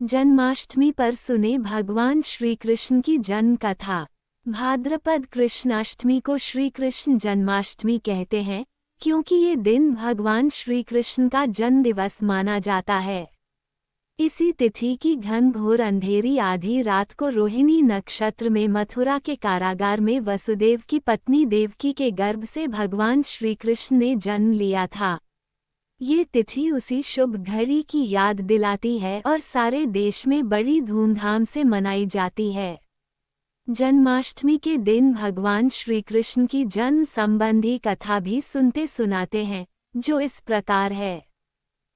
जन्माष्टमी पर सुने भगवान श्री कृष्ण की जन्म कथा। भाद्रपद कृष्णाष्टमी को श्री कृष्ण जन्माष्टमी कहते हैं क्योंकि ये दिन भगवान श्री कृष्ण का जन्म दिवस माना जाता है। इसी तिथि की घनघोर अंधेरी आधी रात को रोहिणी नक्षत्र में मथुरा के कारागार में वसुदेव की पत्नी देवकी के गर्भ से भगवान श्री कृष्ण ने जन्म लिया था। ये तिथि उसी शुभ घड़ी की याद दिलाती है और सारे देश में बड़ी धूमधाम से मनाई जाती है। जन्माष्टमी के दिन भगवान श्री कृष्ण की जन्म संबंधी कथा भी सुनते सुनाते हैं, जो इस प्रकार है।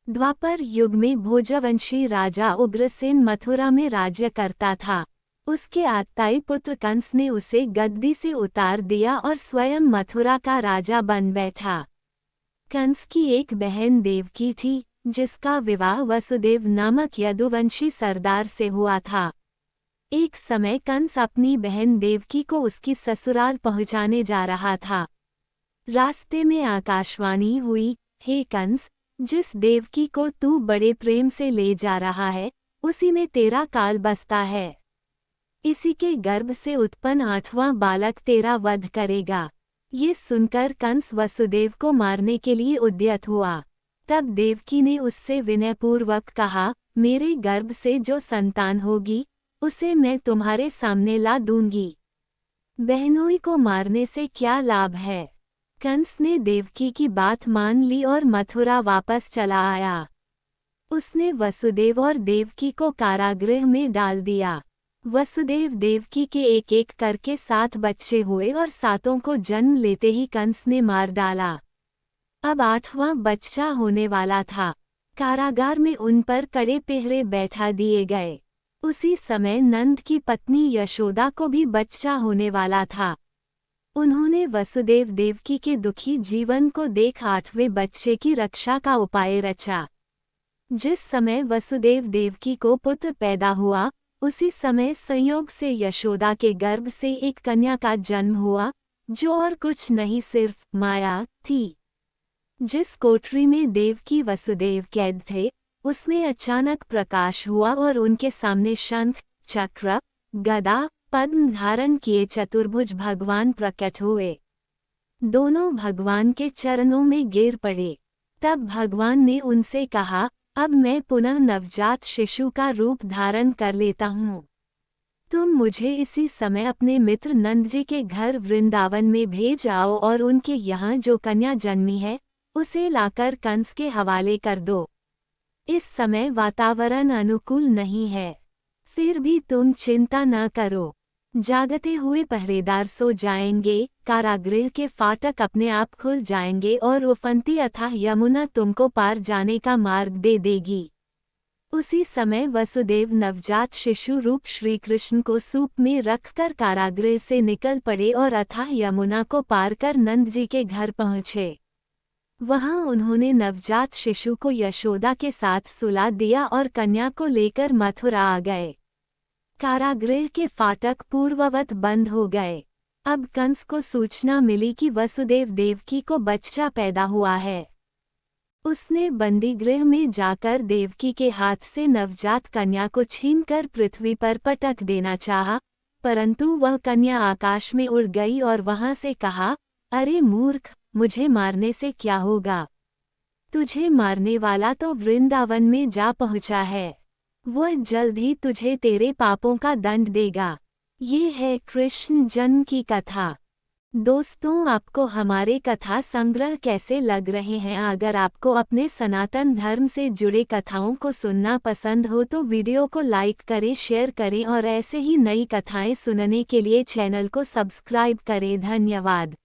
द्वापर युग में भोजवंशी राजा उग्रसेन मथुरा में राज्य करता था। उसके आत्ताई पुत्र कंस ने उसे गद्दी से उतार दिया और स्वयं मथुरा का राजा बन बैठा। कंस की एक बहन देवकी थी, जिसका विवाह वसुदेव नामक यदुवंशी सरदार से हुआ था। एक समय कंस अपनी बहन देवकी को उसकी ससुराल पहुंचाने जा रहा था। रास्ते में आकाशवाणी हुई, हे कंस, जिस देवकी को तू बड़े प्रेम से ले जा रहा है, उसी में तेरा काल बसता है। इसी के गर्भ से उत्पन्न 8वां बालक तेरा वध करेगा। ये सुनकर कंस वसुदेव को मारने के लिए उद्यत हुआ। तब देवकी ने उससे विनयपूर्वक कहा, मेरे गर्भ से जो संतान होगी, उसे मैं तुम्हारे सामने ला दूंगी। बहनोई को मारने से क्या लाभ है। कंस ने देवकी की बात मान ली और मथुरा वापस चला आया। उसने वसुदेव और देवकी को कारागृह में डाल दिया। वसुदेव देवकी के एक एक करके 7 बच्चे हुए और 7 को जन्म लेते ही कंस ने मार डाला। अब 8वां बच्चा होने वाला था। कारागार में उन पर कड़े पहरे बैठा दिए गए। उसी समय नंद की पत्नी यशोदा को भी बच्चा होने वाला था। उन्होंने वसुदेव देवकी के दुखी जीवन को देख 8वें बच्चे की रक्षा का उपाय रचा। जिस समय वसुदेव देवकी को पुत्र पैदा हुआ, उसी समय संयोग से यशोदा के गर्भ से एक कन्या का जन्म हुआ, जो और कुछ नहीं सिर्फ माया थी। जिस कोठरी में देवकी वसुदेव कैद थे, उसमें अचानक प्रकाश हुआ और उनके सामने शंख, चक्र, गदा, पद्म धारण किए चतुर्भुज भगवान प्रकट हुए। दोनों भगवान के चरणों में गिर पड़े। तब भगवान ने उनसे कहा, अब मैं पुनः नवजात शिशु का रूप धारण कर लेता हूँ। तुम मुझे इसी समय अपने मित्र नंद जी के घर वृंदावन में भेज आओ और उनके यहाँ जो कन्या जन्मी है, उसे लाकर कंस के हवाले कर दो। इस समय वातावरण अनुकूल नहीं है, फिर भी तुम चिंता न करो। जागते हुए पहरेदार सो जाएंगे, कारागृह के फाटक अपने आप खुल जाएंगे और उफनती अथाह यमुना तुमको पार जाने का मार्ग दे देगी। उसी समय वसुदेव नवजात शिशु रूप श्री कृष्ण को सूप में रखकर कारागृह से निकल पड़े और अथाह यमुना को पार कर नंद जी के घर पहुँचे। वहां उन्होंने नवजात शिशु को यशोदा के साथ सुला दिया और कन्या को लेकर मथुरा आ गए। कारागृह के फाटक पूर्ववत बंद हो गए। अब कंस को सूचना मिली कि वसुदेव देवकी को बच्चा पैदा हुआ है। उसने बंदीगृह में जाकर देवकी के हाथ से नवजात कन्या को छीनकर पृथ्वी पर पटक देना चाहा, परंतु वह कन्या आकाश में उड़ गई और वहां से कहा, अरे मूर्ख, मुझे मारने से क्या होगा। तुझे मारने वाला तो वृंदावन में जा पहुंचा है। वह जल्द ही तुझे तेरे पापों का दंड देगा। ये है कृष्ण जन्म की कथा। दोस्तों, आपको हमारे कथा संग्रह कैसे लग रहे हैं? अगर आपको अपने सनातन धर्म से जुड़े कथाओं को सुनना पसंद हो तो वीडियो को लाइक करें, शेयर करें और ऐसे ही नई कथाएं सुनने के लिए चैनल को सब्सक्राइब करें। धन्यवाद।